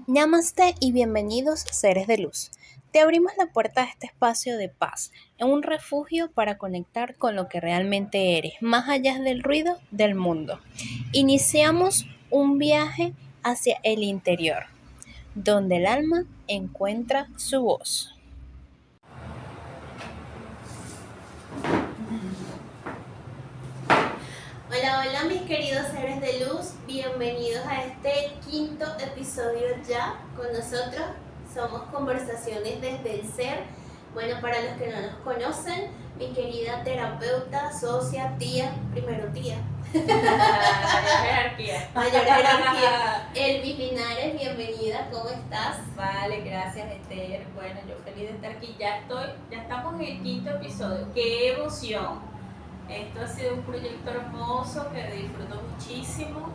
Namaste y bienvenidos seres de luz. Te abrimos la puerta a este espacio de paz, en un refugio para conectar con lo que realmente eres, más allá del ruido del mundo. Iniciamos un viaje hacia el interior, donde el alma encuentra su voz. Hola, hola mis queridos seres de luz, bienvenidos a este quinto episodio ya con nosotros. Somos Conversaciones desde el Ser. Bueno, para los que no nos conocen, mi querida terapeuta, socia, tía, primero tía. Mayor jerarquía. Mayor jerarquía. Elvis Linares, bienvenida, ¿cómo estás? Vale, gracias Esther. Bueno, yo feliz de estar aquí. Ya estamos en el quinto episodio. ¡Qué emoción! Esto ha sido un proyecto hermoso que disfruto muchísimo.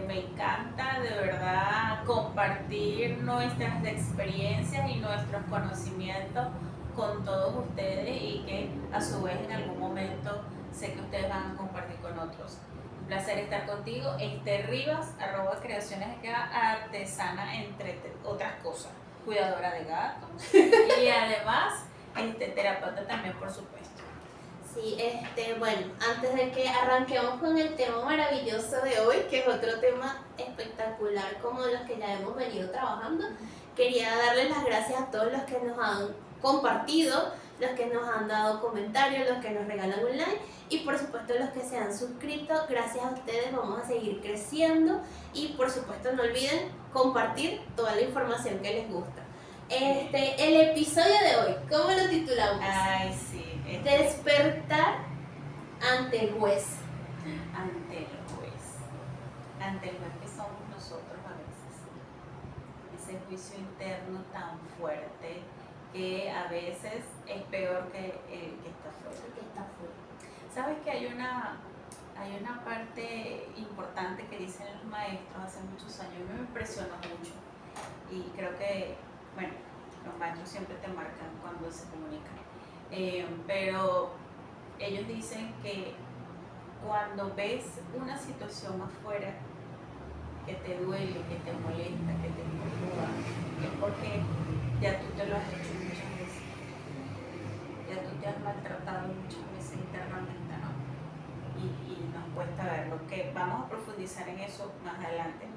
Me encanta de verdad compartir nuestras experiencias y nuestros conocimientos con todos ustedes y que a su vez en algún momento sé que ustedes van a compartir con otros. Un placer estar contigo, Esther Rivas, @creaciones artesana, entre otras cosas, cuidadora de gatos y además terapeuta también, por supuesto. Sí, bueno, antes de que arranquemos con el tema maravilloso de hoy, que es otro tema espectacular como los que ya hemos venido trabajando, quería darles las gracias a todos los que nos han compartido, los que nos han dado comentarios, los que nos regalan un like y por supuesto los que se han suscrito. Gracias a ustedes vamos a seguir creciendo y por supuesto no olviden compartir toda la información que les gusta. El episodio de hoy, ¿cómo lo titulamos? Ay, sí. Despertar ante el juez. Ante el juez. Ante el juez que somos nosotros a veces. Ese juicio interno tan fuerte que a veces es peor que el que está fuera. ¿Sabes que hay una parte importante que dicen los maestros hace muchos años? Me impresionó mucho y creo que, bueno, los maestros siempre te marcan cuando se comunican, pero ellos dicen que cuando ves una situación afuera que te duele, que te molesta, que te incomoda, es porque ya tú te lo has hecho muchas veces, ya tú te has maltratado muchas veces internamente, ¿no? Y nos cuesta verlo, que vamos a profundizar en eso más adelante.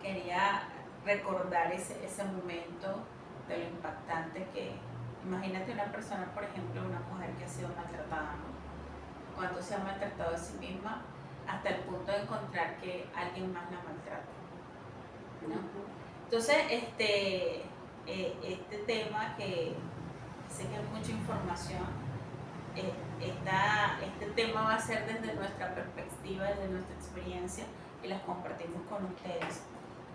Quería recordar ese momento de lo impactante que, imagínate una persona, por ejemplo, una mujer que ha sido maltratada, ¿no? Cuando se ha maltratado a sí misma hasta el punto de encontrar que alguien más la maltrata, ¿no? Entonces, este tema que sé que hay mucha información, este tema va a ser desde nuestra perspectiva, desde nuestra experiencia y las compartimos con ustedes,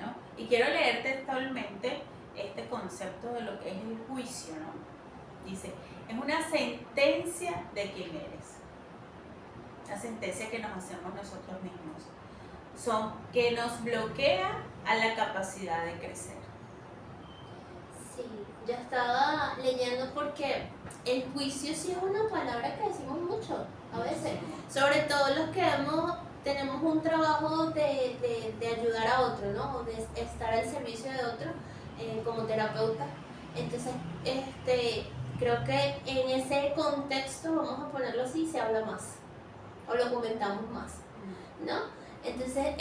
¿no? Y quiero leer textualmente este concepto de lo que es el juicio, ¿no? Dice, es una sentencia de quién eres, una sentencia que nos hacemos nosotros mismos, que nos bloquea a la capacidad de crecer. Sí, ya estaba leyendo porque el juicio sí es una palabra que decimos mucho a veces, sobre todo los que tenemos un trabajo de ayudar a otro, ¿no? O de estar al servicio de otro como terapeuta. Entonces, creo que en ese contexto, vamos a ponerlo así, se habla más o lo comentamos más, ¿no? Entonces,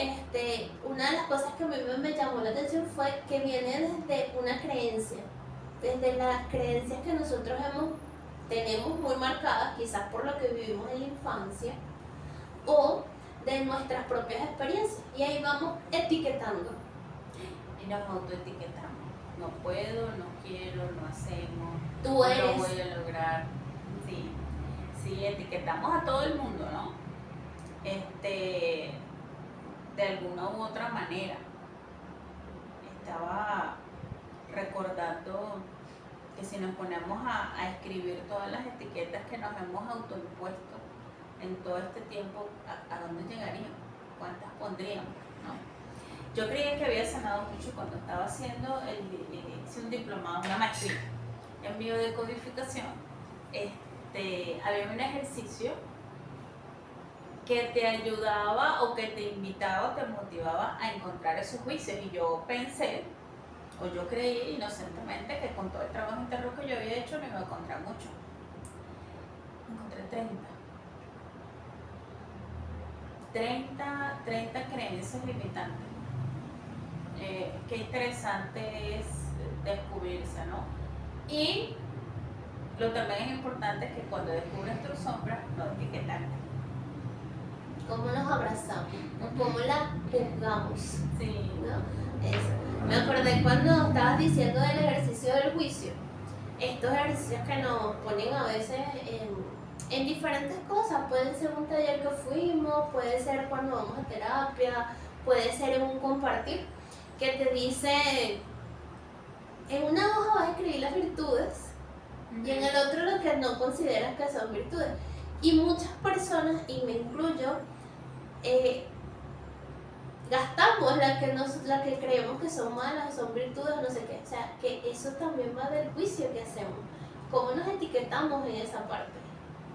una de las cosas que a mí me llamó la atención fue que viene desde una creencia, desde las creencias que nosotros tenemos muy marcadas, quizás por lo que vivimos en la infancia, o de nuestras propias experiencias. Y ahí vamos etiquetando. Y nos autoetiquetamos. No puedo, no quiero, no hacemos, Tú eres. no lo voy a lograr. Sí, etiquetamos a todo el mundo, ¿no? De alguna u otra manera. Estaba recordando que si nos ponemos a escribir todas las etiquetas que nos hemos autoimpuesto en todo este tiempo, ¿a dónde llegaríamos? ¿Cuántas pondríamos? ¿No? Yo creía que había sanado mucho cuando estaba haciendo hice un diplomado, una maestría en biodecodificación. Había un ejercicio que te ayudaba o que te invitaba o te motivaba a encontrar esos juicios. Y yo pensé, o yo creí inocentemente, que con todo el trabajo interno que yo había hecho no iba a encontrar mucho. Encontré 30 creencias limitantes. Qué interesante es descubrirse, ¿no? Y lo también es importante es que cuando descubres tu sombra, no etiquetarte. ¿Cómo nos abrazamos? ¿No? ¿Cómo la juzgamos? Sí. ¿No? Eso. Me acordé cuando estabas diciendo del ejercicio del juicio. Estos ejercicios que nos ponen a veces en diferentes cosas. Puede ser un taller que fuimos, puede ser cuando vamos a terapia, puede ser en un compartir, que te dice, en una hoja vas a escribir las virtudes y en el otro lo que no consideras que son virtudes. Y muchas personas, y me incluyo, gastamos la que creemos que son malas, son virtudes, no sé qué. O sea, que eso también va del juicio que hacemos. Cómo nos etiquetamos en esa parte.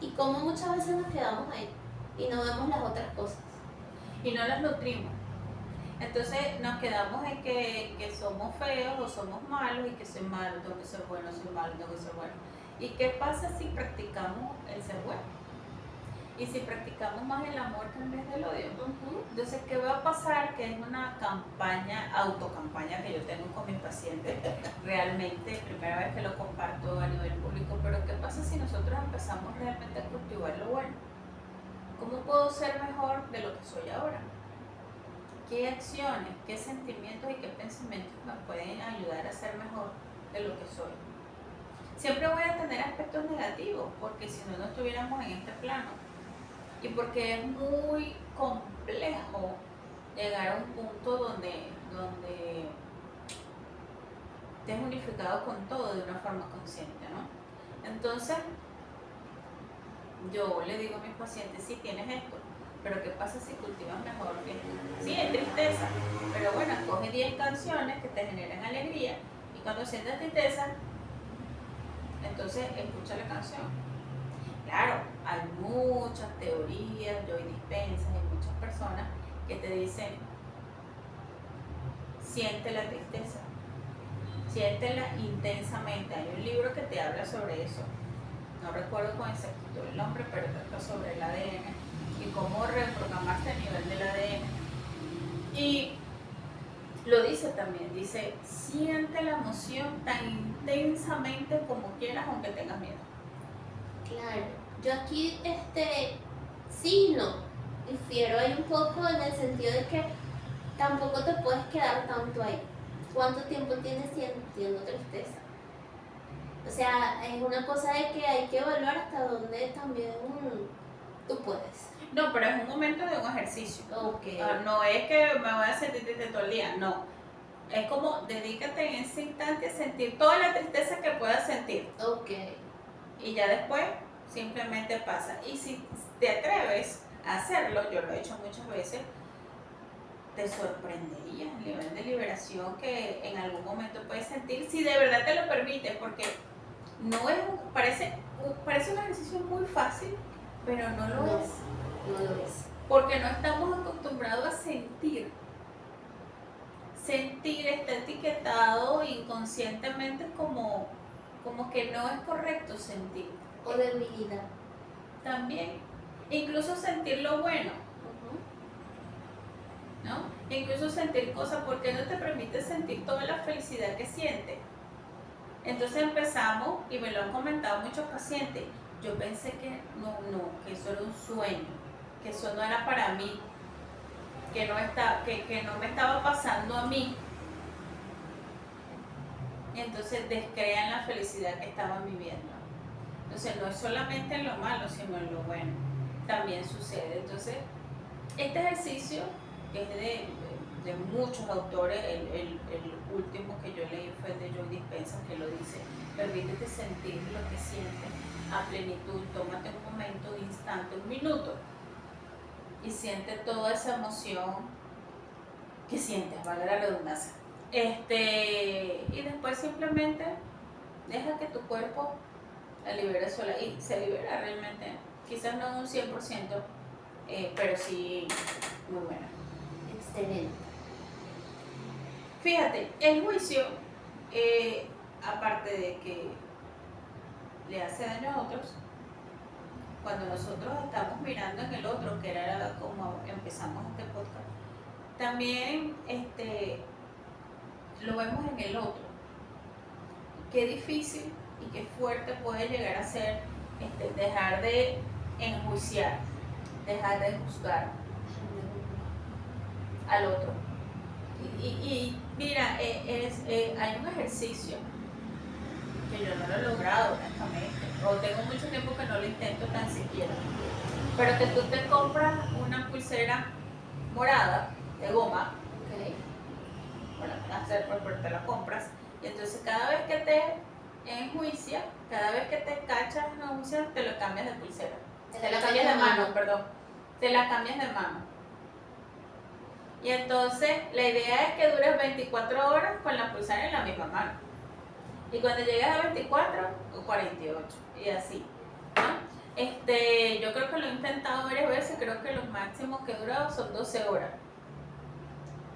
Y cómo muchas veces nos quedamos ahí y no vemos las otras cosas. Y no las nutrimos. Entonces nos quedamos en que somos feos o somos malos y que soy malo, tengo que ser bueno, soy malo, tengo que ser bueno. ¿Y qué pasa si practicamos el ser bueno? Y si practicamos más el amor que en vez del odio. Entonces, ¿qué va a pasar? Que es una campaña, autocampaña que yo tengo con mis pacientes, realmente, primera vez que lo comparto a nivel público, pero ¿qué pasa si nosotros empezamos realmente a cultivar lo bueno? ¿Cómo puedo ser mejor de lo que soy ahora? ¿Qué acciones, qué sentimientos y qué pensamientos me pueden ayudar a ser mejor de lo que soy? Siempre voy a tener aspectos negativos, porque si no, no estuviéramos en este plano. Y porque es muy complejo llegar a un punto donde estés unificado con todo de una forma consciente, ¿no? Entonces, yo le digo a mis pacientes, sí, tienes esto, pero ¿qué pasa si cultivas mejor esto? Sí, es tristeza, pero bueno, coge 10 canciones que te generen alegría y cuando sientas tristeza, entonces escucha la canción. Claro, hay muchas teorías, Joe Dispenza y muchas personas que te dicen, siente la tristeza, siéntela intensamente. Hay un libro que te habla sobre eso, no recuerdo con exactitud el nombre, pero trata sobre el ADN y cómo reprogramarse a nivel del ADN. Y lo dice también, dice, siente la emoción tan intensamente como quieras, aunque tengas miedo. Claro, yo aquí sí y no, difiero ahí un poco en el sentido de que tampoco te puedes quedar tanto ahí. ¿Cuánto tiempo tienes sintiendo tristeza? O sea, es una cosa de que hay que evaluar hasta dónde también tú puedes. No, pero es un momento de un ejercicio. Okay. No es que me voy a sentir triste todo el día, no. Es como dedícate en ese instante a sentir toda la tristeza que puedas sentir. Ok. Y ya después simplemente pasa. Y si te atreves a hacerlo, yo lo he hecho muchas veces, te sorprendería el nivel de liberación que en algún momento puedes sentir si de verdad te lo permites, porque no es parece un ejercicio muy fácil, pero no lo es. No lo es. Porque no estamos acostumbrados a sentir. Sentir está etiquetado inconscientemente como que no es correcto sentir. O debilidad. También. Incluso sentir lo bueno. ¿No? Incluso sentir cosas, porque no te permite sentir toda la felicidad que sientes. Entonces empezamos, y me lo han comentado muchos pacientes, yo pensé que que eso era un sueño, que eso no era para mí, que no me estaba pasando a mí. Y entonces descrean la felicidad que estaban viviendo. Entonces no es solamente en lo malo, sino en lo bueno. También sucede. Entonces, este ejercicio, que es de muchos autores, el último que yo leí fue el de Joe Dispenza, que lo dice, permítete sentir lo que sientes a plenitud, tómate un momento, un instante, un minuto, y siente toda esa emoción que sientes, vale la redundancia. Y después simplemente deja que tu cuerpo la libere sola y se libera realmente, quizás no un 100%, pero sí, muy buena. Excelente. Fíjate, el juicio, aparte de que le hace daño a otros, cuando nosotros estamos mirando en el otro, que era como empezamos este podcast, también lo vemos en el otro. Qué difícil y qué fuerte puede llegar a ser dejar de enjuiciar, dejar de juzgar al otro. Y mira, hay un ejercicio que yo no lo he logrado, honestamente, o tengo mucho tiempo que no lo intento tan siquiera, pero que tú te compras una pulsera morada de goma, Ok. bueno, pues te la compras, y entonces cada vez que te enjuicia, cada vez que te cachas en enjuicia, te lo cambias de pulsera, te la cambias de mano, perdón, te la cambias de mano. Y entonces la idea es que dures 24 horas con la pulsera en la misma mano. Y cuando llegues a 24, 48. Y así. ¿No? Yo creo que lo he intentado varias veces. Creo que lo máximo que he durado son 12 horas.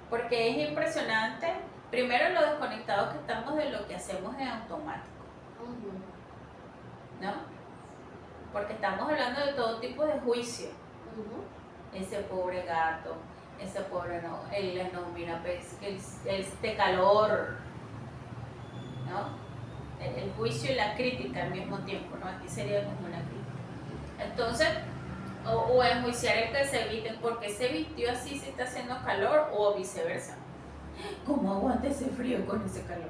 Porque es impresionante, primero, lo desconectados que estamos de lo que hacemos en automático. ¿No? Porque estamos hablando de todo tipo de juicio. Ese pobre gato, ese pobre no, él no, mira, pues, este calor, ¿no? El juicio y la crítica al mismo tiempo, ¿no? Aquí sería como una crítica. Entonces, o enjuiciar el que se viste, porque se vistió así si está haciendo calor, o viceversa. ¿Cómo aguanta ese frío con ese calor?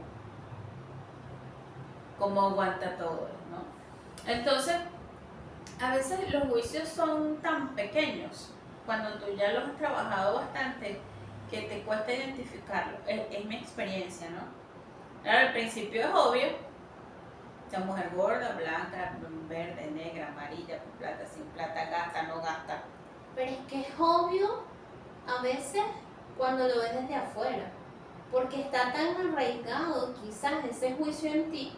¿Cómo aguanta todo eso, no? Entonces, a veces los juicios son tan pequeños, cuando tú ya los has trabajado bastante, que te cuesta identificarlo. Es mi experiencia, ¿no? Claro, al principio es obvio. Esa mujer gorda, blanca, verde, negra, amarilla, con plata, sin plata, gasta, no gasta. Pero es que es obvio a veces cuando lo ves desde afuera, porque está tan arraigado quizás ese juicio en ti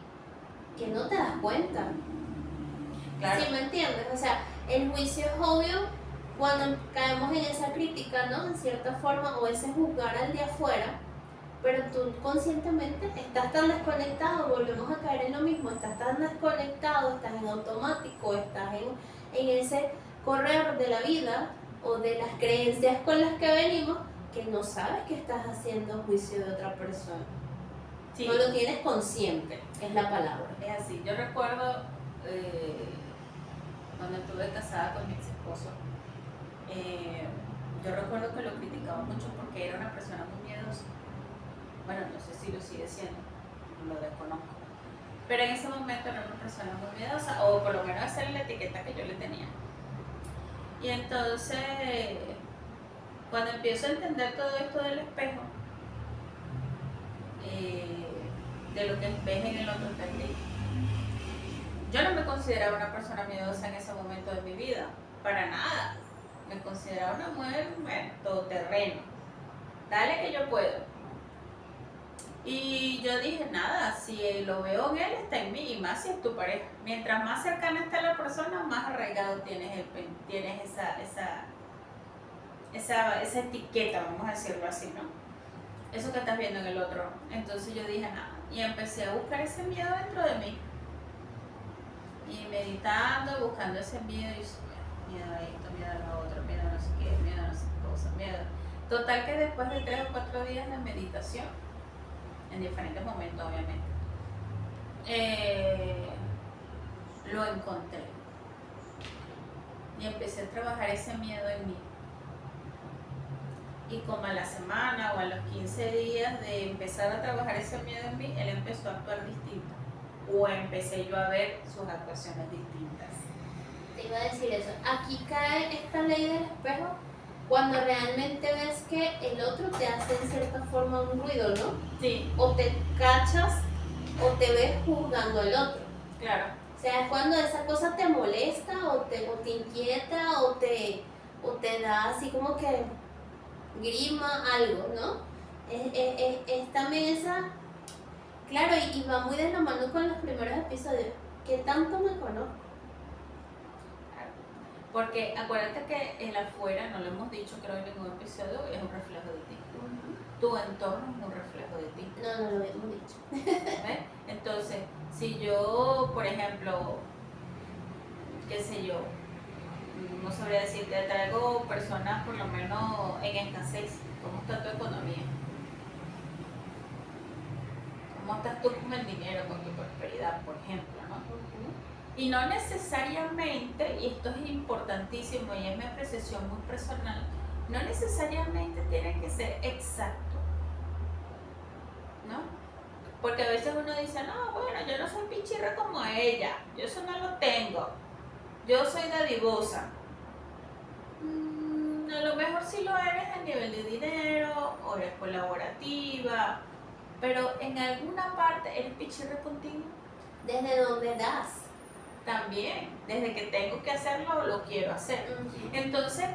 que no te das cuenta. Claro. ¿Sí me entiendes? O sea, el juicio es obvio cuando caemos en esa crítica, ¿no? En cierta forma, o ese juzgar al de afuera, pero tú conscientemente estás tan desconectado, volvemos a caer en lo mismo, estás tan desconectado, estás en automático, estás en ese correr de la vida o de las creencias con las que venimos, que no sabes que estás haciendo juicio de otra persona. Sí. No lo tienes consciente, es la palabra. Es así, yo recuerdo cuando estuve casada con mi ex esposo, yo recuerdo que lo criticaba mucho porque era una persona muy miedosa. Bueno, no sé si lo sigue siendo, lo desconozco. Pero en ese momento era una persona muy miedosa, o por lo menos esa era la etiqueta que yo le tenía. Y entonces, cuando empiezo a entender todo esto del espejo, de lo que ves en el otro también, yo no me consideraba una persona miedosa en ese momento de mi vida, para nada. Me consideraba una mujer, bueno, todoterreno. Dale que yo puedo. Y yo dije, nada, si lo veo en él, está en mí, y más si es tu pareja. Mientras más cercana está la persona, más arraigado tienes esa etiqueta, vamos a decirlo así, ¿no? Eso que estás viendo en el otro. Entonces yo dije, nada, y empecé a buscar ese miedo dentro de mí. Y meditando, buscando ese miedo, y miedo a esto, miedo a lo otro, miedo a no sé qué, miedo a no sé qué cosa, miedo. Total que después de 3 o 4 días de meditación, en diferentes momentos obviamente, lo encontré y empecé a trabajar ese miedo en mí, y como a la semana o a los 15 días de empezar a trabajar ese miedo en mí, él empezó a actuar distinto, o empecé yo a ver sus actuaciones distintas. Te iba a decir eso, aquí cae esta ley del espejo cuando realmente ves que el otro te hace en cierta forma un ruido, ¿no? Sí. O te cachas o te ves juzgando al otro. Claro. O sea, es cuando esa cosa te molesta o te inquieta o te da así como que grima algo, ¿no? Es también esa... Claro, y va muy de la mano con los primeros episodios. ¿Qué tanto me conozco? Porque acuérdate que el afuera, no lo hemos dicho creo en ningún episodio, es un reflejo de ti. Tu entorno es un reflejo de ti. No lo habíamos dicho. ¿Ves? Entonces, si yo, por ejemplo, qué sé yo, no sabría decirte, traigo personas por lo menos en escasez, ¿cómo está tu economía? ¿Cómo estás tú con el dinero, con tu prosperidad, por ejemplo, ¿no? Y no necesariamente, y esto es importantísimo y es mi apreciación muy personal, no necesariamente tiene que ser exacto, ¿no? Porque a veces uno dice, no, bueno, yo no soy pichirra como ella, yo eso no lo tengo, yo soy dadivosa. A lo mejor sí lo eres a nivel de dinero, o eres colaborativa, pero en alguna parte eres pichirra contigo. ¿Desde dónde das? También, desde que tengo que hacerlo, lo quiero hacer. Entonces,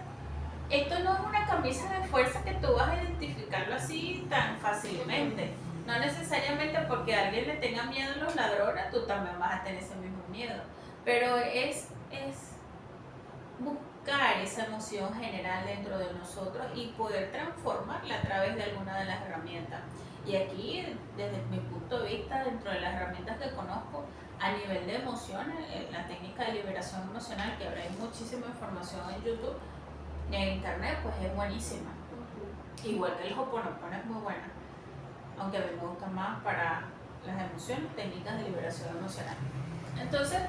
esto no es una camisa de fuerza que tú vas a identificarlo así tan fácilmente. No necesariamente porque a alguien le tenga miedo a los ladrones, tú también vas a tener ese mismo miedo. Pero es buscar esa emoción general dentro de nosotros y poder transformarla a través de alguna de las herramientas. Y aquí, desde mi punto de vista, dentro de las herramientas que conozco, a nivel de emociones, la técnica de liberación emocional, que ahora hay muchísima información en YouTube y en internet, pues es buenísima. Igual que el Ho'oponopono es muy buena, aunque a mí me gusta más para las emociones, técnicas de liberación emocional. Entonces,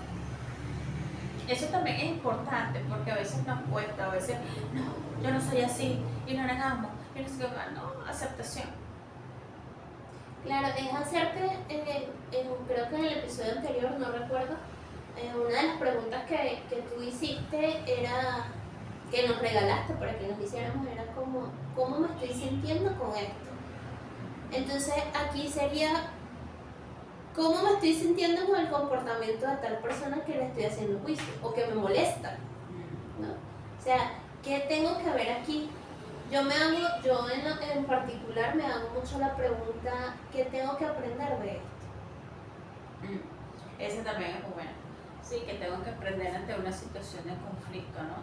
eso también es importante porque a veces nos cuesta, a veces, no, yo no soy así, y no negamos, y no sé qué más, no, aceptación. Claro, es hacerte, creo que en el episodio anterior, no recuerdo, una de las preguntas que tú hiciste era, que nos regalaste para que nos hiciéramos, era como, ¿cómo me estoy sintiendo con esto? Entonces aquí sería, ¿cómo me estoy sintiendo con el comportamiento de tal persona que le estoy haciendo juicio o que me molesta? ¿No? O sea, ¿qué tengo que ver aquí? Yo en particular me hago mucho la pregunta, ¿qué tengo que aprender de esto? Ese también es muy bueno. Sí, que tengo que aprender ante una situación de conflicto, ¿no?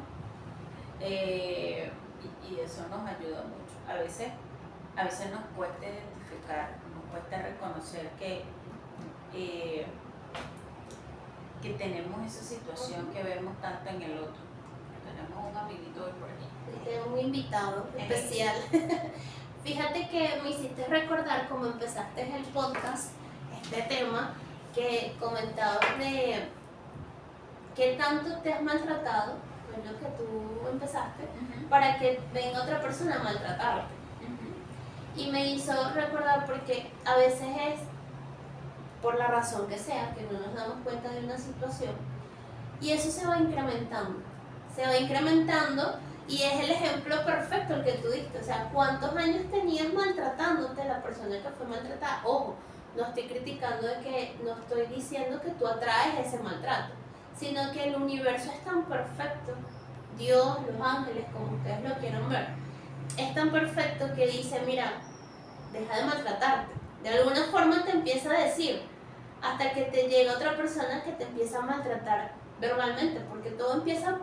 Y eso nos ayuda mucho. A veces nos cuesta identificar, nos cuesta reconocer que tenemos esa situación que vemos tanto en el otro. Tenemos un amiguito hoy por aquí. Tengo un invitado especial. Fíjate que me hiciste recordar cómo empezaste el podcast, este tema, que comentabas de qué tanto te has maltratado, es lo que tú empezaste, para que venga otra persona a maltratarte. Y me hizo recordar porque a veces es por la razón que sea, que no nos damos cuenta de una situación, y eso se va incrementando y es el ejemplo perfecto el que tú diste. O sea, ¿cuántos años tenías maltratándote la persona que fue maltratada? Ojo, no estoy criticando de que, no estoy diciendo que tú atraes ese maltrato, sino que el universo es tan perfecto, Dios, los ángeles, como ustedes lo quieran ver, es tan perfecto que dice, mira, deja de maltratarte. De alguna forma te empieza a decir, hasta que te llega otra persona que te empieza a maltratar verbalmente, porque todo empieza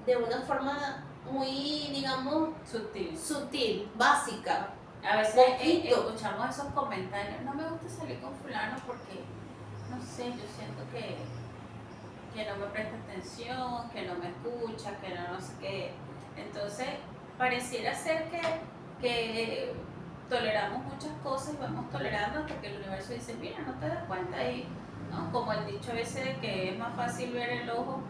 de una forma muy, digamos, sutil, básica. A veces escuchamos esos comentarios, no me gusta salir con fulano porque, no sé, yo siento que no me presta atención, que no me escucha, que no sé qué. Entonces, pareciera ser que toleramos muchas cosas y vamos tolerando hasta que el universo dice, mira, no te das cuenta ahí, ¿no? Como el dicho a veces de que es más fácil ver el ojo,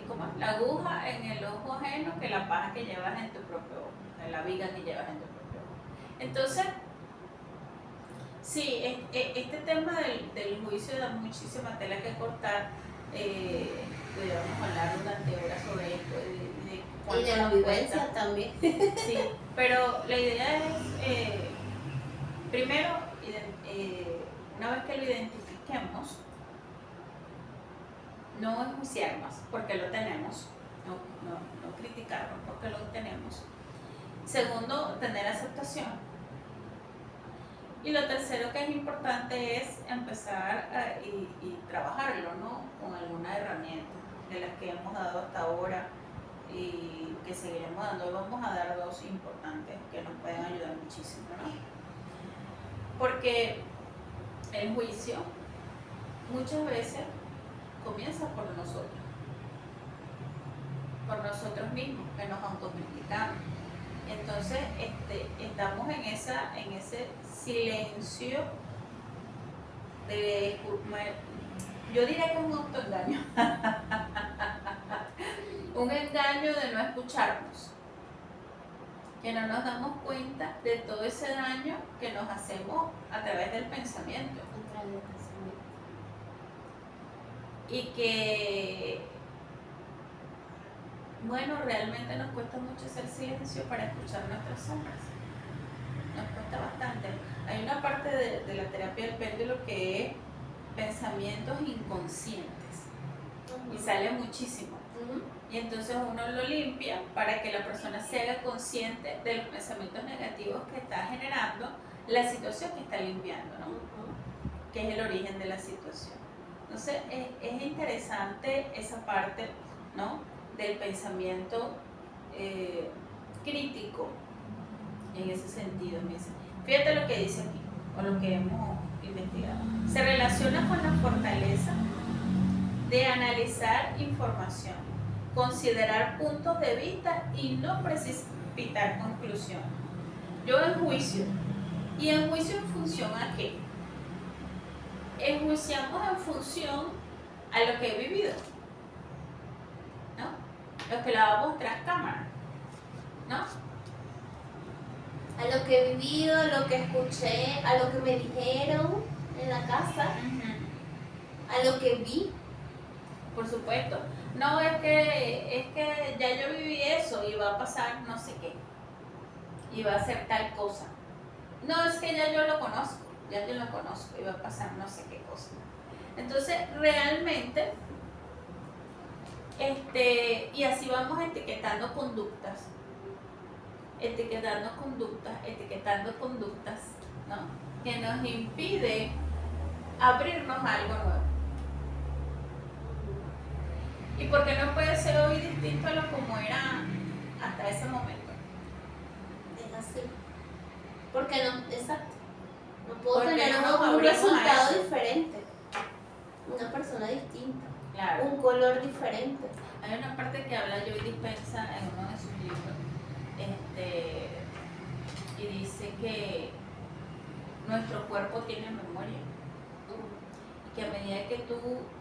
como la aguja en el ojo ajeno que la paja que llevas en tu propio ojo, la viga que llevas en tu propio ojo. Entonces, sí, este tema del juicio da muchísima tela que cortar. Podríamos hablar durante horas sobre esto y de la vivencia también. Sí, pero la idea es, primero, una vez que lo identifiquemos, no enjuiciarnos porque lo tenemos, no criticarnos porque lo tenemos. Segundo, tener aceptación. Y lo tercero que es importante es empezar y trabajarlo, ¿no? Con alguna herramienta de las que hemos dado hasta ahora. y que seguiremos dando. Hoy vamos a dar dos importantes que nos pueden ayudar muchísimo, ¿no? Porque el juicio muchas veces comienza por nosotros mismos, que nos autocriticamos. Entonces estamos en ese silencio de, yo diría que es un autoengaño, un engaño de no escucharnos, que no nos damos cuenta de todo ese daño que nos hacemos a través del pensamiento. Y que, bueno, realmente nos cuesta mucho hacer silencio para escuchar nuestras sombras. Nos cuesta bastante. Hay una parte de la terapia del péndulo que es pensamientos inconscientes. Y sale muchísimo. Y entonces uno lo limpia para que la persona se haga consciente de los pensamientos negativos que está generando la situación que está limpiando, ¿no? Que es el origen de la situación. Entonces es interesante esa parte, ¿no? Del pensamiento crítico en ese sentido. Fíjate lo que dice aquí, o lo que hemos investigado. Se relaciona con la fortaleza de analizar información, considerar puntos de vista y no precipitar conclusiones. Yo enjuicio. ¿Y enjuicio en función a qué? Enjuiciamos en función a lo que he vivido, ¿no? Lo que le va a mostrar cámara, ¿no? A lo que he vivido, a lo que escuché, a lo que me dijeron en la casa, a lo que vi. Por supuesto. No, es que ya yo viví eso y va a pasar no sé qué. Y va a ser tal cosa. No, es que ya yo lo conozco y va a pasar no sé qué cosa. Entonces, realmente, y así vamos etiquetando conductas, ¿no? Que nos impide abrirnos a algo nuevo. ¿Y por qué no puede ser hoy distinto a lo como era hasta ese momento? Es así. Porque no, exacto. No puedo Porque tener no nos un abrimos a resultado eso. diferente. Una persona distinta. Claro. Un color diferente. Hay una parte que habla Joe Dispenza en uno de sus libros, y dice que nuestro cuerpo tiene memoria. Y que a medida que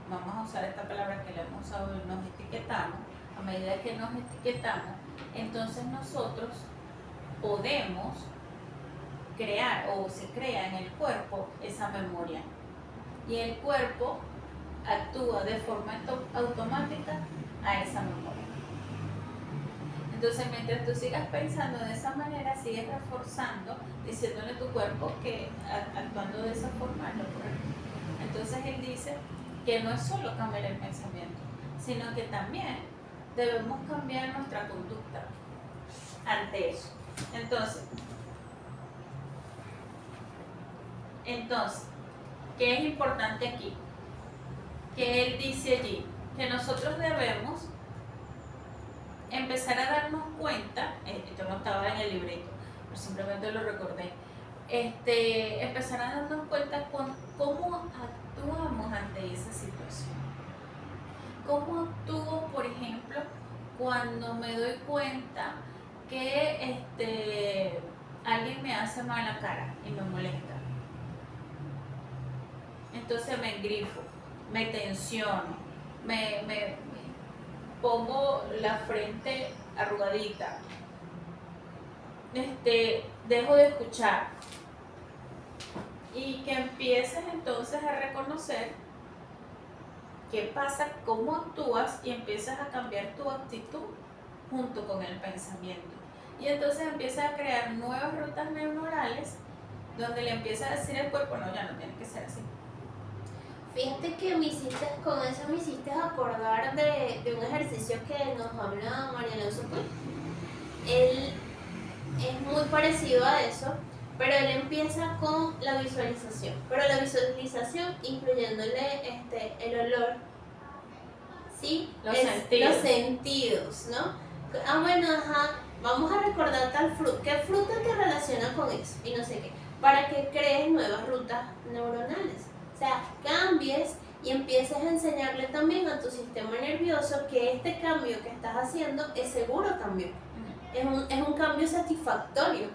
vamos a usar esta palabra que le hemos usado, nos etiquetamos, a medida que nos etiquetamos, entonces nosotros podemos crear o se crea en el cuerpo esa memoria. Y el cuerpo actúa de forma automática a esa memoria. Entonces, mientras tú sigas pensando de esa manera, sigues reforzando, diciéndole a tu cuerpo que actuando de esa forma es lo correcto. Entonces, él dice que no es solo cambiar el pensamiento, sino que también debemos cambiar nuestra conducta ante eso. Entonces, ¿qué es importante aquí? Que él dice allí que nosotros debemos empezar a darnos cuenta, esto no estaba en el librito, pero simplemente lo recordé, empezar a darnos cuenta con cómo actuamos ante esa situación. ¿Cómo actúo, por ejemplo, cuando me doy cuenta que alguien me hace mala cara y me molesta? Entonces me engrifo, me tensiono, me pongo la frente arrugadita, dejo de escuchar y que empieces entonces a reconocer qué pasa, cómo actúas y empiezas a cambiar tu actitud junto con el pensamiento. Y entonces empiezas a crear nuevas rutas neuronales donde le empiezas a decir al cuerpo, no, ya no tiene que ser así. Fíjate que con eso me hiciste acordar de un ejercicio que nos habla María Alonso Puig. Él es muy parecido a eso, pero él empieza con la visualización. Pero la visualización incluyéndole el olor, ¿sí? Los sentidos, ¿no? Bueno, ajá, vamos a recordar tal fruta, ¿qué fruta te relaciona con eso? Y no sé qué, para que crees nuevas rutas neuronales. O sea, cambies y empieces a enseñarle también a tu sistema nervioso que este cambio que estás haciendo es seguro también. Es un cambio satisfactorio,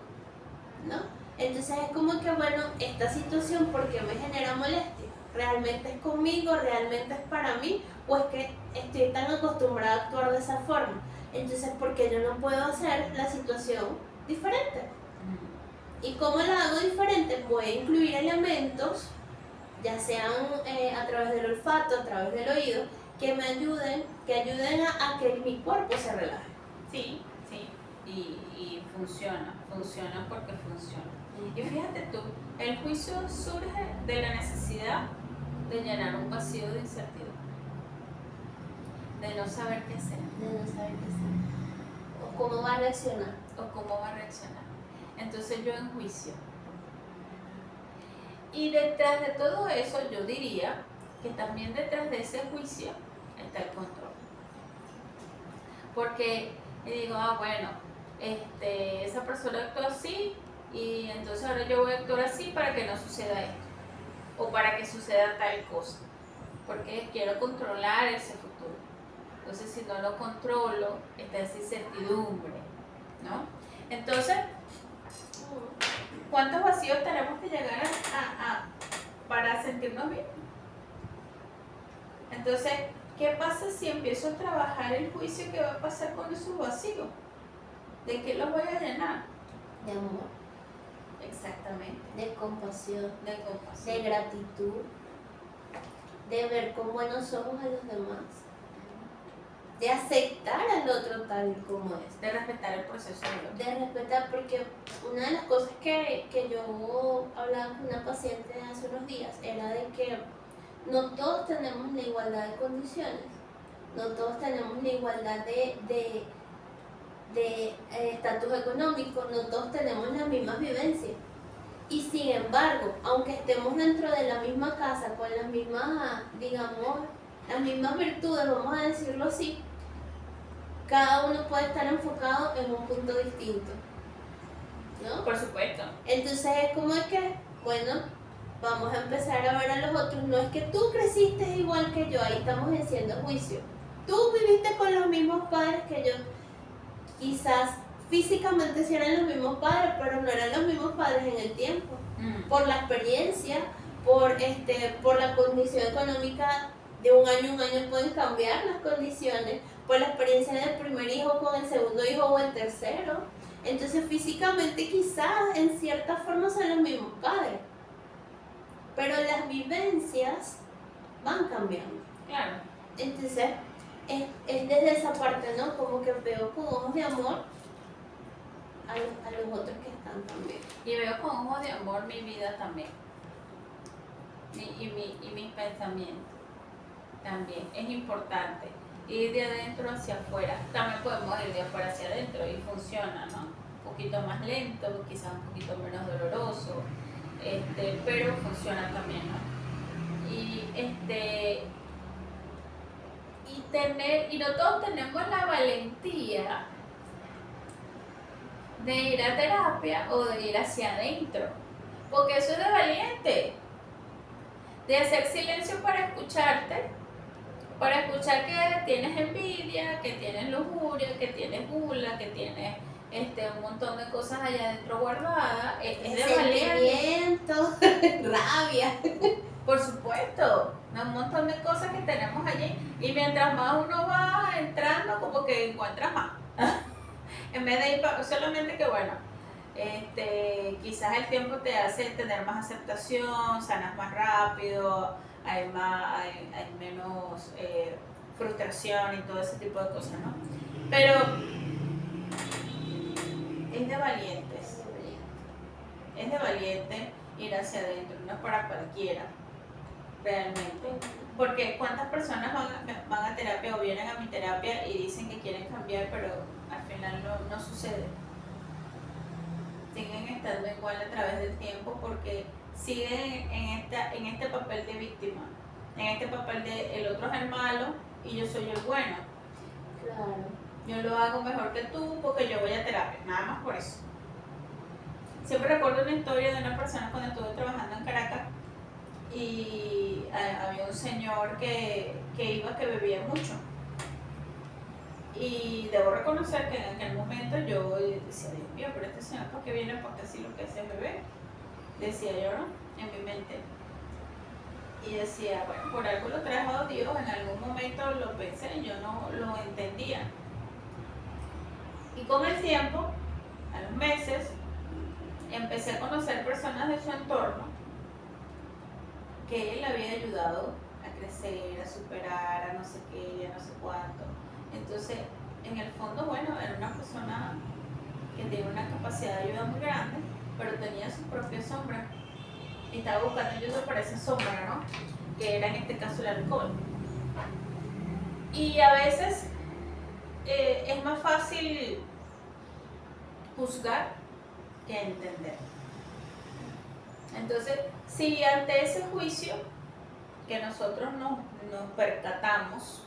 ¿no? Entonces es como que, bueno, esta situación, ¿por qué me genera molestia? ¿Realmente es conmigo? ¿Realmente es para mí? ¿O es que estoy tan acostumbrada a actuar de esa forma? Entonces, ¿por qué yo no puedo hacer la situación diferente? ¿Y cómo la hago diferente? Voy a incluir elementos, ya sean a través del olfato, a través del oído, que me ayuden, a que mi cuerpo se relaje. Sí, sí, y funciona porque funciona. Y fíjate tú, el juicio surge de la necesidad de llenar un vacío de incertidumbre, de no saber qué hacer. De no saber qué hacer. O cómo va a reaccionar. Entonces yo enjuicio. Y detrás de todo eso yo diría que también detrás de ese juicio está el control. Porque digo, bueno, esa persona actuó así y entonces ahora yo voy a actuar así para que no suceda esto o para que suceda tal cosa, porque quiero controlar ese futuro. Entonces si no lo controlo, está esa incertidumbre, ¿no? Entonces, ¿cuántos vacíos tenemos que llegar para sentirnos bien? Entonces, ¿qué pasa si empiezo a trabajar el juicio? ¿Qué va a pasar con esos vacíos? ¿De qué los voy a llenar? De amor. Exactamente. De compasión. De compasión. De gratitud. De ver con buenos ojos a los demás. De aceptar al otro tal y como es. De respetar el proceso del otro. De respetar, porque una de las cosas que yo hablaba con una paciente hace unos días era de que no todos tenemos la igualdad de condiciones, no todos tenemos la igualdad de estatus económico, no todos tenemos las mismas vivencias. Y sin embargo, aunque estemos dentro de la misma casa, con las mismas, digamos, las mismas virtudes, vamos a decirlo así, cada uno puede estar enfocado en un punto distinto, ¿no? Por supuesto. Entonces es como que, bueno, vamos a empezar a ver a los otros. No es que tú creciste igual que yo, ahí estamos haciendo juicio. Tú viviste con los mismos padres que yo. Quizás físicamente sí eran los mismos padres, pero no eran los mismos padres en el tiempo. Por la experiencia, por la condición económica de un año pueden cambiar las condiciones, por la experiencia del primer hijo con el segundo hijo o el tercero. Entonces físicamente quizás en cierta forma son los mismos padres, pero las vivencias van cambiando. Claro. Entonces es desde esa parte, ¿no? Como que veo con ojos de amor a los otros que están también. Y veo con ojos de amor mi vida también. Y mis pensamientos también. Es importante ir de adentro hacia afuera. También podemos ir de afuera hacia adentro y funciona, ¿no? Un poquito más lento, quizás un poquito menos doloroso, pero funciona también, ¿no? Y no todos tenemos la valentía de ir a terapia o de ir hacia adentro, porque eso es de valiente, de hacer silencio para escucharte, para escuchar que tienes envidia, que tienes lujuria, que tienes gula, que tienes un montón de cosas allá adentro guardadas. Es de valiente. Rabia. Por supuesto, un montón de cosas que tenemos allí, y mientras más uno va entrando, como que encuentra más. En vez de ir solamente que, bueno, quizás el tiempo te hace tener más aceptación, sanas más rápido, hay menos frustración y todo ese tipo de cosas, ¿no? Pero es de valientes. Es de valiente ir hacia adentro, no es para cualquiera, realmente. Porque cuántas personas van a terapia o vienen a mi terapia y dicen que quieren cambiar, pero al final no sucede. Siguen estando igual a través del tiempo porque siguen en este papel de víctima, en este papel de el otro es el malo y yo soy el bueno. Claro. yo lo hago mejor que tú porque yo voy a terapia, nada más por eso. Siempre recuerdo una historia de una persona cuando estuve trabajando en Caracas y había un señor que bebía mucho. Y debo reconocer que en aquel momento yo decía, Dios mío, pero este señor, ¿por qué viene? Porque así lo que hace es beber. Decía yo, ¿no? En mi mente. Y decía, bueno, por algo lo trajo Dios, en algún momento lo pensé, yo no lo entendía. Y con el tiempo, a los meses, empecé a conocer personas de su entorno que él había ayudado a crecer, a superar, a no sé qué, a no sé cuánto. Entonces, en el fondo, bueno, era una persona que tenía una capacidad de ayuda muy grande, pero tenía su propia sombra. Y estaba buscando ayuda para esa sombra, ¿no? Que era en este caso el alcohol. Y a veces es más fácil juzgar que entender. Entonces, si ante ese juicio que nosotros nos percatamos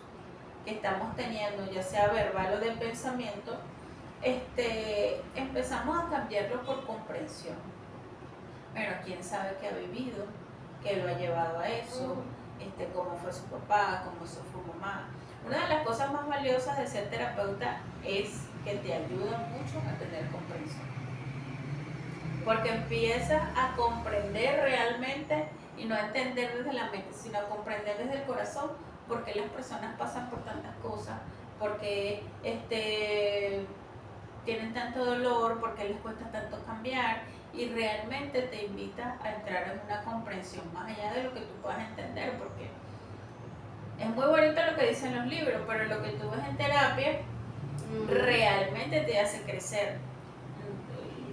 que estamos teniendo, ya sea verbal o de pensamiento, empezamos a cambiarlo por comprensión. Bueno, quién sabe qué ha vivido, qué lo ha llevado a eso, cómo fue su papá, cómo fue su mamá. Una de las cosas más valiosas de ser terapeuta es que te ayuda mucho a tener comprensión. Porque empiezas a comprender realmente y no a entender desde la mente, sino a comprender desde el corazón por qué las personas pasan por tantas cosas, porque tienen tanto dolor, por qué les cuesta tanto cambiar, y realmente te invita a entrar en una comprensión más allá de lo que tú puedas entender, porque es muy bonito lo que dicen los libros, pero lo que tú ves en terapia realmente te hace crecer.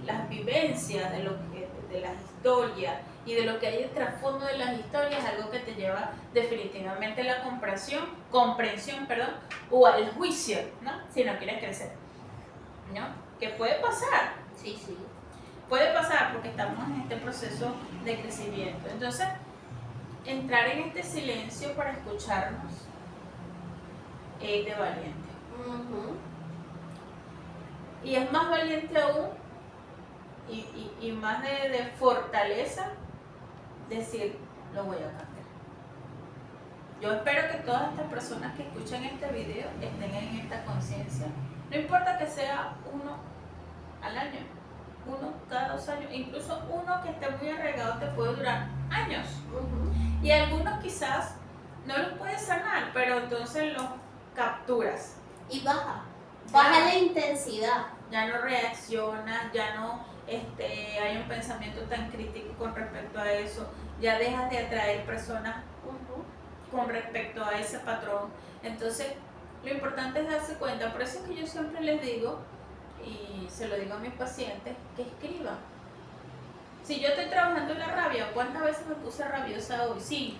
Las vivencias de las historias y de lo que hay en trasfondo de las historias es algo que te lleva definitivamente a la comprensión, o al juicio, ¿no? Si no quieres crecer, ¿no? Que puede pasar. Sí. Puede pasar porque estamos en este proceso de crecimiento. Entonces, entrar en este silencio para escucharnos es de valiente. Y es más valiente aún y más de fortaleza decir, lo voy a cambiar. Yo espero que todas estas personas que escuchan este video estén en esta conciencia. No importa que sea uno al año, uno cada 2 años, incluso uno que esté muy arraigado te puede durar años. Y algunos quizás no los puedes sanar, pero entonces los capturas. Y baja la intensidad. Ya no reaccionas, ya no hay un pensamiento tan crítico con respecto a eso, ya dejas de atraer personas con respecto a ese patrón. Entonces, lo importante es darse cuenta. Por eso es que yo siempre les digo, y se lo digo a mis pacientes, que escriban. Si yo estoy trabajando en la rabia, ¿cuántas veces me puse rabiosa hoy? 5.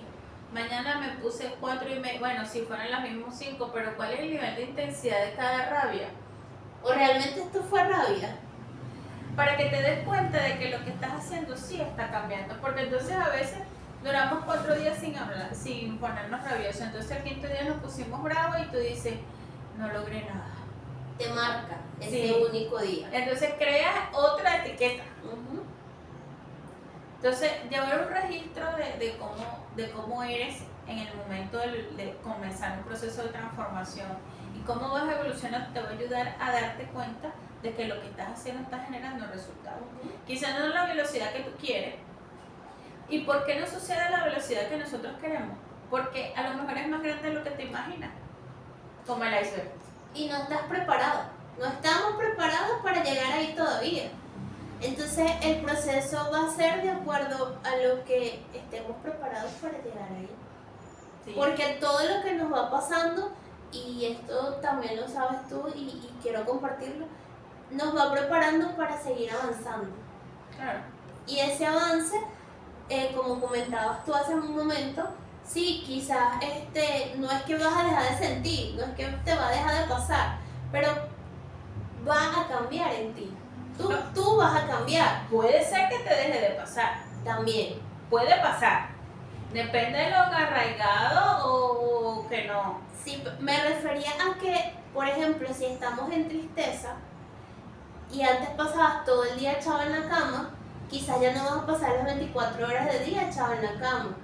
Mañana me puse 4.5. Bueno, si fueran las mismas 5, pero ¿cuál es el nivel de intensidad de cada rabia? ¿O realmente esto fue rabia? Para que te des cuenta de que lo que estás haciendo sí está cambiando. Porque entonces a veces duramos 4 días sin hablar, sin ponernos rabiosos. Entonces el 5.º día nos pusimos bravos y tú dices, no logré nada. Te marca ese único día. Entonces creas otra etiqueta. Entonces, llevar un registro de cómo eres en el momento de comenzar un proceso de transformación y cómo vas a evolucionar te va a ayudar a darte cuenta de que lo que estás haciendo está generando resultados. Quizás no a la velocidad que tú quieres. ¿Y por qué no sucede a la velocidad que nosotros queremos? Porque a lo mejor es más grande de lo que te imaginas, como el iceberg. Y no estás preparado. No estamos preparados para llegar ahí todavía. Entonces el proceso va a ser de acuerdo a lo que estemos preparados para llegar ahí. Sí. Porque todo lo que nos va pasando, y esto también lo sabes tú y quiero compartirlo, nos va preparando para seguir avanzando. Claro. Y ese avance, como comentabas tú hace un momento, sí, quizás no es que vas a dejar de sentir, no es que te va a dejar de pasar, pero va a cambiar en ti. Tú vas a cambiar. Puede ser que te deje de pasar. También. Puede pasar. Depende de lo arraigado o que no. Sí, me refería a que por ejemplo, si estamos en tristeza y antes pasabas todo el día echado en la cama, quizás ya no vas a pasar las 24 horas del día echado en la cama.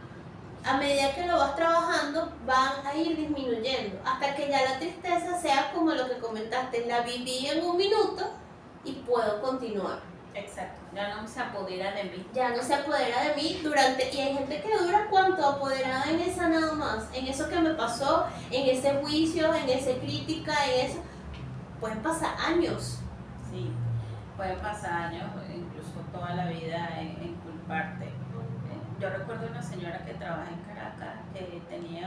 A medida que lo vas trabajando, van a ir disminuyendo, hasta que ya la tristeza sea como lo que comentaste, la viví en un minuto y puedo continuar. Exacto, ya no se apodera de mí. Ya no se apodera de mí durante, y hay gente que dura cuánto apoderada en esa nada más, en eso que me pasó, en ese juicio, en esa crítica, en eso, pueden pasar años. Sí, pueden pasar años, incluso toda la vida en culparte. Yo recuerdo una señora que trabaja en Caracas que le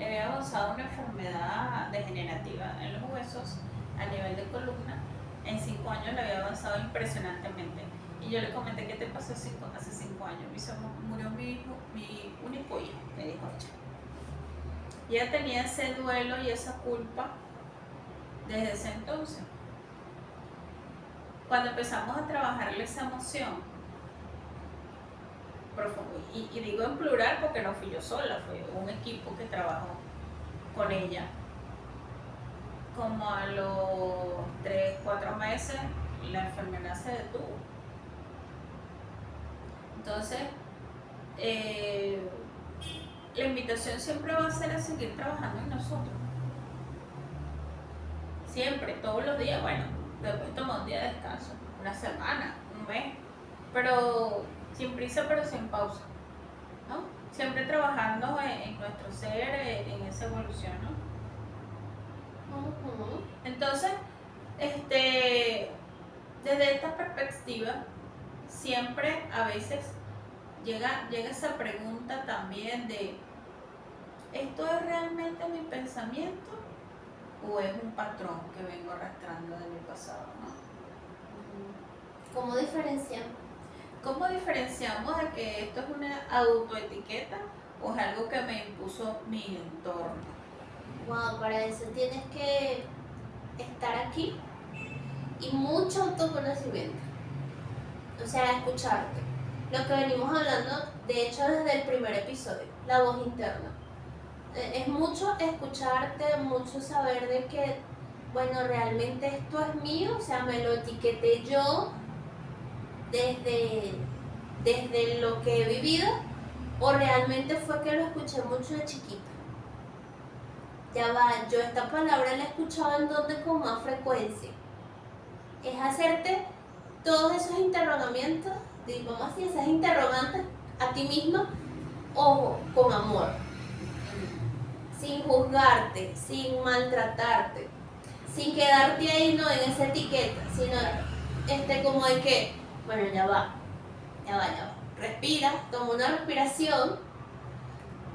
había avanzado una enfermedad degenerativa en los huesos a nivel de columna. En 5 años le había avanzado impresionantemente. Y yo le comenté, ¿qué te pasó hace 5 años? Me dice, murió mi único hijo, me dijo ella. Y ella tenía ese duelo y esa culpa desde ese entonces. Cuando empezamos a trabajarle esa emoción, y digo en plural porque no fui yo sola, fue un equipo que trabajó con ella. Como a los 3-4 meses la enfermedad se detuvo. Entonces, la invitación siempre va a ser a seguir trabajando en nosotros. Siempre, todos los días, bueno, después tomar un día de descanso, una semana, un mes, pero sin prisa pero sin pausa, ¿no? Siempre trabajando en nuestro ser, en esa evolución, ¿no? Entonces, desde esta perspectiva, siempre a veces llega esa pregunta también de, ¿esto es realmente mi pensamiento o es un patrón que vengo arrastrando de mi pasado, ¿no? ¿Cómo diferenciamos? ¿Cómo diferenciamos de que esto es una autoetiqueta o es algo que me impuso mi entorno? Wow, para eso tienes que estar aquí y mucho autoconocimiento. O sea, escucharte. Lo que venimos hablando, de hecho, desde el primer episodio, la voz interna. Es mucho escucharte, mucho saber de que, bueno, realmente esto es mío, o sea, me lo etiqueté yo desde lo que he vivido, o realmente fue que lo escuché mucho de chiquita. Ya va, yo esta palabra la he escuchado en donde con más frecuencia. Es hacerte todos esos interrogamientos, digamos así, esas interrogantes a ti misma, ojo, con amor. Sin juzgarte, sin maltratarte, sin quedarte ahí, no en esa etiqueta, sino como de que, bueno, ya va. Respira, toma una respiración,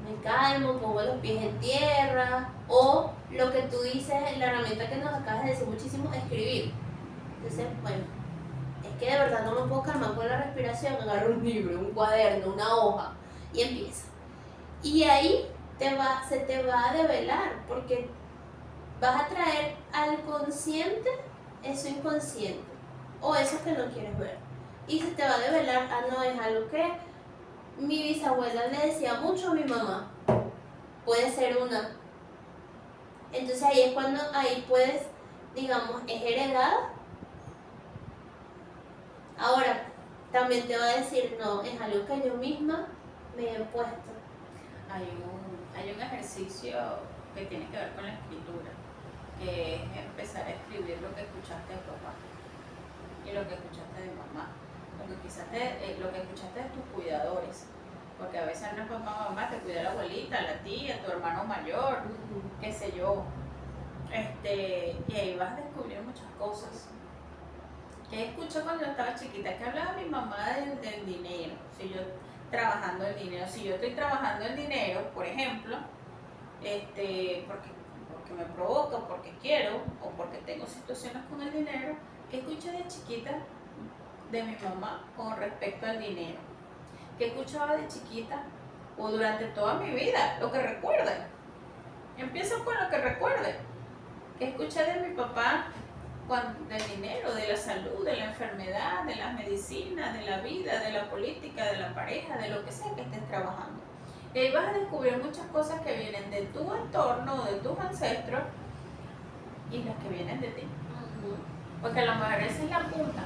me calmo, pongo los pies en tierra, o lo que tú dices, la herramienta que nos acabas de decir muchísimo, escribir. Entonces, bueno, es que de verdad no me puedo calmar con la respiración, agarro un libro, un cuaderno, una hoja, y empieza. Y ahí se te va a develar, porque vas a traer al consciente eso inconsciente, o eso que no quieres ver. Y se te va a develar, no, es algo que mi bisabuela le decía mucho a mi mamá. Puede ser una. Entonces ahí es cuando puedes, digamos, es heredada. Ahora, también te va a decir, no, es algo que yo misma me he puesto. Hay un ejercicio que tiene que ver con la escritura, que es empezar a escribir lo que escuchaste de papá y lo que escuchaste de mamá, lo que escuchaste de tus cuidadores, porque a veces no es papá, mamá, te cuida la abuelita, la tía, tu hermano mayor, qué sé yo, y ahí vas a descubrir muchas cosas. ¿Qué escuché cuando yo estaba chiquita? Que hablaba mi mamá del dinero, si yo trabajando el dinero, si yo estoy trabajando el dinero, por ejemplo, porque me provoca, porque quiero o porque tengo situaciones con el dinero, ¿qué escuché de chiquita de mi mamá con respecto al dinero? ¿Qué escuchaba de chiquita o durante toda mi vida? Lo que recuerde. Empiezo con lo que recuerde. ¿Qué escuché de mi papá del dinero, de la salud, de la enfermedad, de las medicinas, de la vida, de la política, de la pareja, de lo que sea que estés trabajando? Y ahí vas a descubrir muchas cosas que vienen de tu entorno, de tus ancestros, y las que vienen de ti. Ujú. Porque a lo mejor esa es la punta,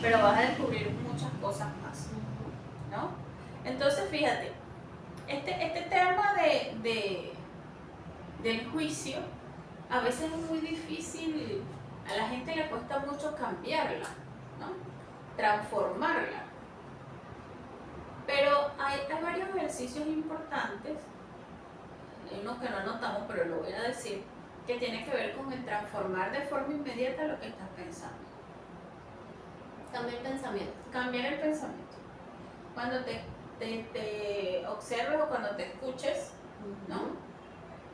pero vas a descubrir muchas cosas más, ¿no? Entonces, fíjate, este tema del juicio a veces es muy difícil, a la gente le cuesta mucho cambiarla, ¿no? Transformarla. Pero hay varios ejercicios importantes, hay unos que no anotamos, pero lo voy a decir, que tiene que ver con el transformar de forma inmediata lo que estás pensando. Cambia el pensamiento. Cambiar el pensamiento. Cuando te observes o cuando te escuches, ¿no?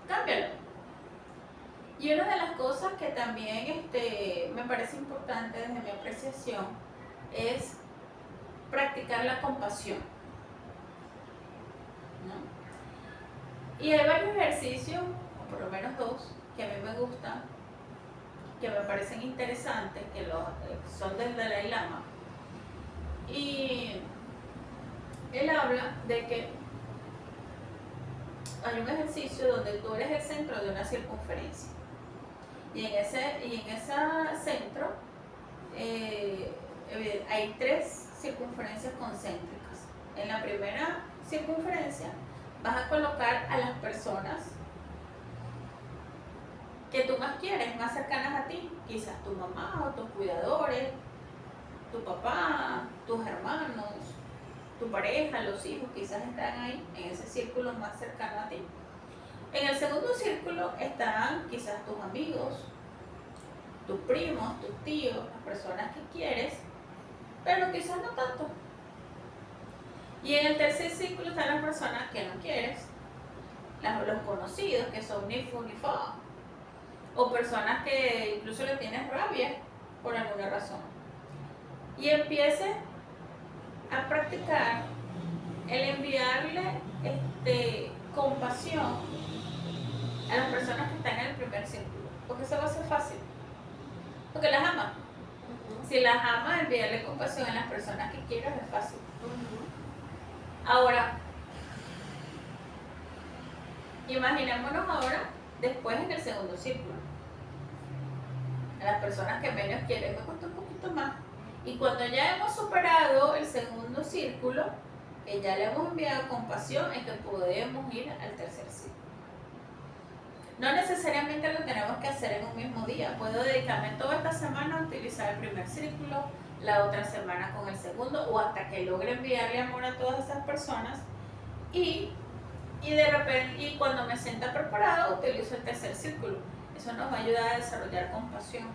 Cámbialo. Y una de las cosas que también me parece importante desde mi apreciación es practicar la compasión, ¿no? Y hay varios ejercicios, o por lo menos dos, que a mí me gustan, que me parecen interesantes, que son del Dalai Lama. Y él habla de que hay un ejercicio donde tú eres el centro de una circunferencia. Y en ese centro hay 3 circunferencias concéntricas. En la primera circunferencia vas a colocar a las personas que tú más quieres, más cercanas a ti, quizás tu mamá o tus cuidadores, tu papá, tus hermanos, tu pareja, los hijos, quizás están ahí en ese círculo más cercano a ti. En el segundo círculo están quizás tus amigos, tus primos, tus tíos, las personas que quieres, pero quizás no tanto. Y en el tercer círculo están las personas que no quieres, los conocidos, que son ni fu ni fa, o personas que incluso le tienes rabia por alguna razón. Y empiece a practicar el enviarle compasión a las personas que están en el primer círculo, porque eso va a ser fácil, porque las amas. Si las amas, enviarle compasión a las personas que quieras es fácil. Ahora, imaginémonos ahora después en el segundo círculo, a las personas que menos quieren, me cuesta un poquito más. Y cuando ya hemos superado el segundo círculo, que ya le hemos enviado compasión, es que podemos ir al tercer círculo. No necesariamente lo tenemos que hacer en un mismo día. Puedo dedicarme toda esta semana a utilizar el primer círculo, la otra semana con el segundo, o hasta que logre enviarle amor a todas esas personas. Y de repente, y cuando me sienta preparado, utilizo el tercer círculo. Eso nos va a ayudar a desarrollar compasión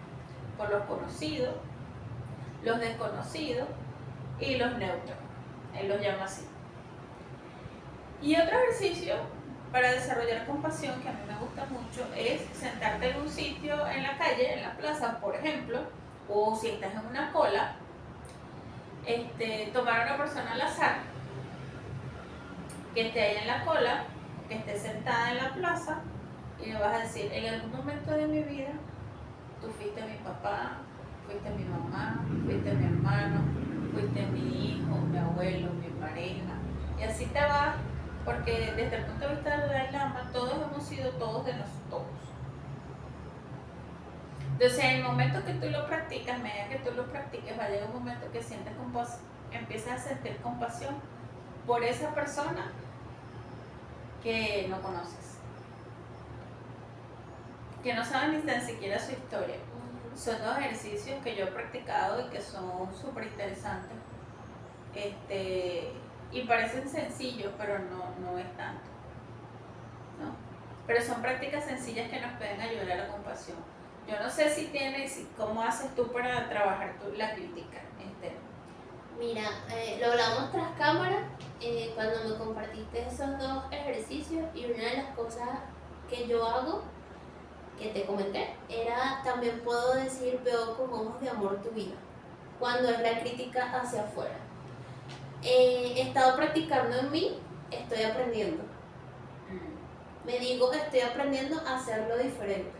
por los conocidos, los desconocidos y los neutros. Él los llama así. Y otro ejercicio para desarrollar compasión que a mí me gusta mucho es sentarte en un sitio en la calle, en la plaza, por ejemplo, o si estás en una cola, tomar a una persona al azar que esté ahí en la cola, que esté sentada en la plaza, y le vas a decir: en algún momento de mi vida tú fuiste mi papá, fuiste mi mamá, fuiste mi hermano, fuiste mi hijo, mi abuelo, mi pareja, y así te va, porque desde el punto de vista del Dalai Lama todos hemos sido todos de nosotros. Entonces, en el momento que tú lo practicas, a medida que tú lo practiques, va a llegar un momento que sientes empiezas a sentir compasión por esa persona que no conoces, que no sabes ni tan siquiera su historia. Son 2 ejercicios que yo he practicado y que son súper interesantes. Y parecen sencillos, pero no es tanto, ¿no? Pero son prácticas sencillas que nos pueden ayudar a la compasión. Yo no sé cómo haces tú para trabajar la crítica. Mira, lo hablamos tras cámara cuando me compartiste esos 2 ejercicios, y una de las cosas que yo hago, que te comenté, era también puedo decir: veo con ojos de amor tu vida, cuando es la crítica hacia afuera. He estado practicando en mí, estoy aprendiendo. Me digo que estoy aprendiendo a hacerlo diferente.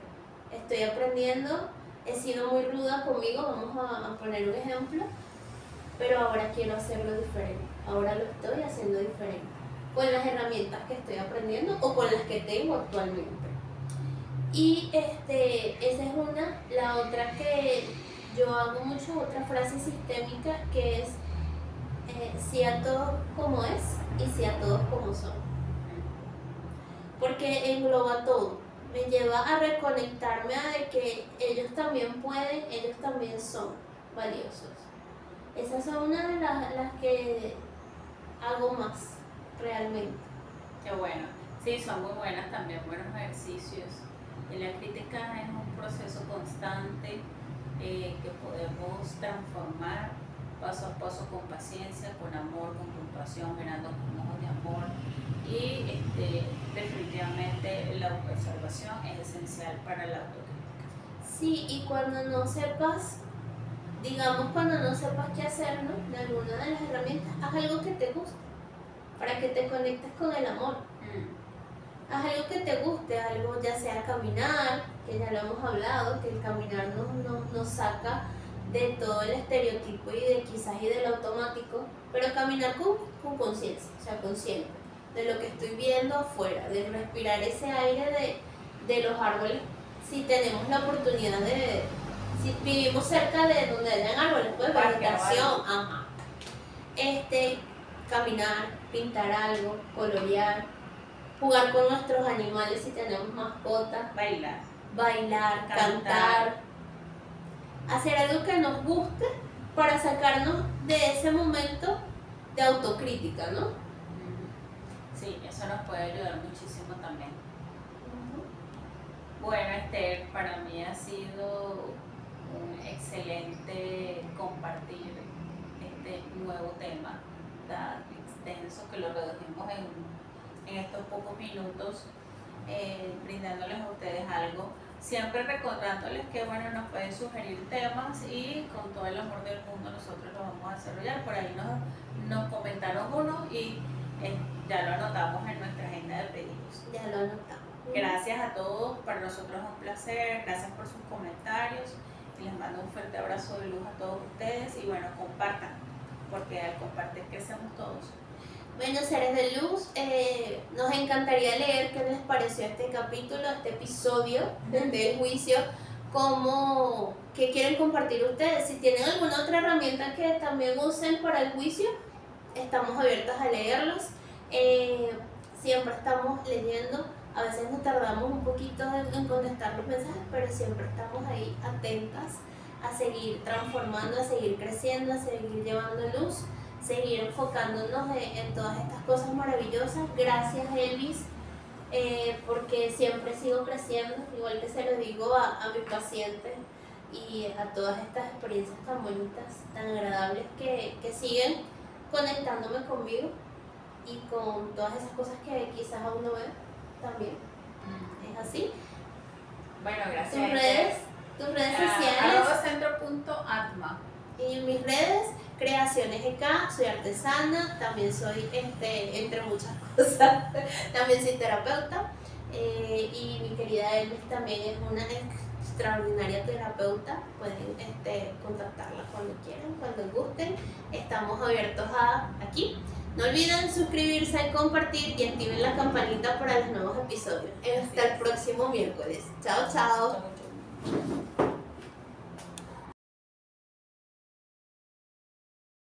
Estoy aprendiendo, he sido muy ruda conmigo, vamos a poner un ejemplo, pero ahora quiero hacerlo diferente. Ahora lo estoy haciendo diferente, con las herramientas que estoy aprendiendo o con las que tengo actualmente. Y esa es una. La otra que yo hago mucho, otra frase sistémica, que es sí a todos como es y sí a todos como son. Porque engloba todo. Me lleva a reconectarme a de que ellos también pueden, ellos también son valiosos. Esas son una de las que hago más realmente. Qué bueno. Sí, son muy buenas también, buenos ejercicios. Y la crítica es un proceso constante que podemos transformar paso a paso con paciencia, con amor, con compasión, mirando con ojos de amor. Y definitivamente la autoobservación es esencial para la autocrítica. Sí, y cuando no sepas, digamos cuando no sepas qué hacer, ¿no? De alguna de las herramientas, haz algo que te guste, para que te conectes con el amor. Haz algo que te guste, algo ya sea caminar, que ya lo hemos hablado, que el caminar nos saca de todo el estereotipo y de quizás y del automático, pero caminar con conciencia, o sea, consciente de lo que estoy viendo afuera, de respirar ese aire de los árboles, si tenemos la oportunidad si vivimos cerca de donde hayan árboles, pues vegetación, ajá. Caminar, pintar algo, colorear, jugar con nuestros animales si tenemos mascotas, bailar, cantar, hacer algo que nos guste para sacarnos de ese momento de autocrítica, ¿no? Sí, eso nos puede ayudar muchísimo también. Bueno, Esther, para mí ha sido un excelente compartir este nuevo tema tan extenso que lo redujimos en estos pocos minutos, brindándoles a ustedes algo, siempre recordándoles que bueno, nos pueden sugerir temas y con todo el amor del mundo nosotros lo vamos a desarrollar. Por ahí nos comentaron uno y ya lo anotamos en nuestra agenda de pedidos. Ya lo anotamos. Gracias a todos, para nosotros es un placer, gracias por sus comentarios y les mando un fuerte abrazo de luz a todos ustedes y bueno, compartan, porque al compartir crecemos todos. Bueno, seres de luz, nos encantaría leer qué les pareció este capítulo, este episodio del juicio, qué quieren compartir ustedes. Si tienen alguna otra herramienta que también usen para el juicio, estamos abiertos a leerlos. Siempre estamos leyendo, a veces nos tardamos un poquito en contestar los mensajes, pero siempre estamos ahí atentas a seguir transformando, a seguir creciendo, a seguir llevando luz, seguir enfocándonos en todas estas cosas maravillosas. Gracias, Elvis, porque siempre sigo creciendo, igual que se lo digo a mis pacientes y a todas estas experiencias tan bonitas, tan agradables que siguen conectándome conmigo y con todas esas cosas que quizás aún no veo también. Es así. Bueno, gracias. Tus redes sociales. @centro.atma. Y en mis redes, Creaciones EK, soy artesana, también soy, entre muchas cosas, también soy terapeuta. Y mi querida Elvis también es una extraordinaria terapeuta. Pueden contactarla cuando quieran, cuando gusten. Estamos abiertos aquí. No olviden suscribirse, compartir y activen la campanita para los nuevos episodios. Hasta el próximo miércoles. Chao, chao. Chau, chau.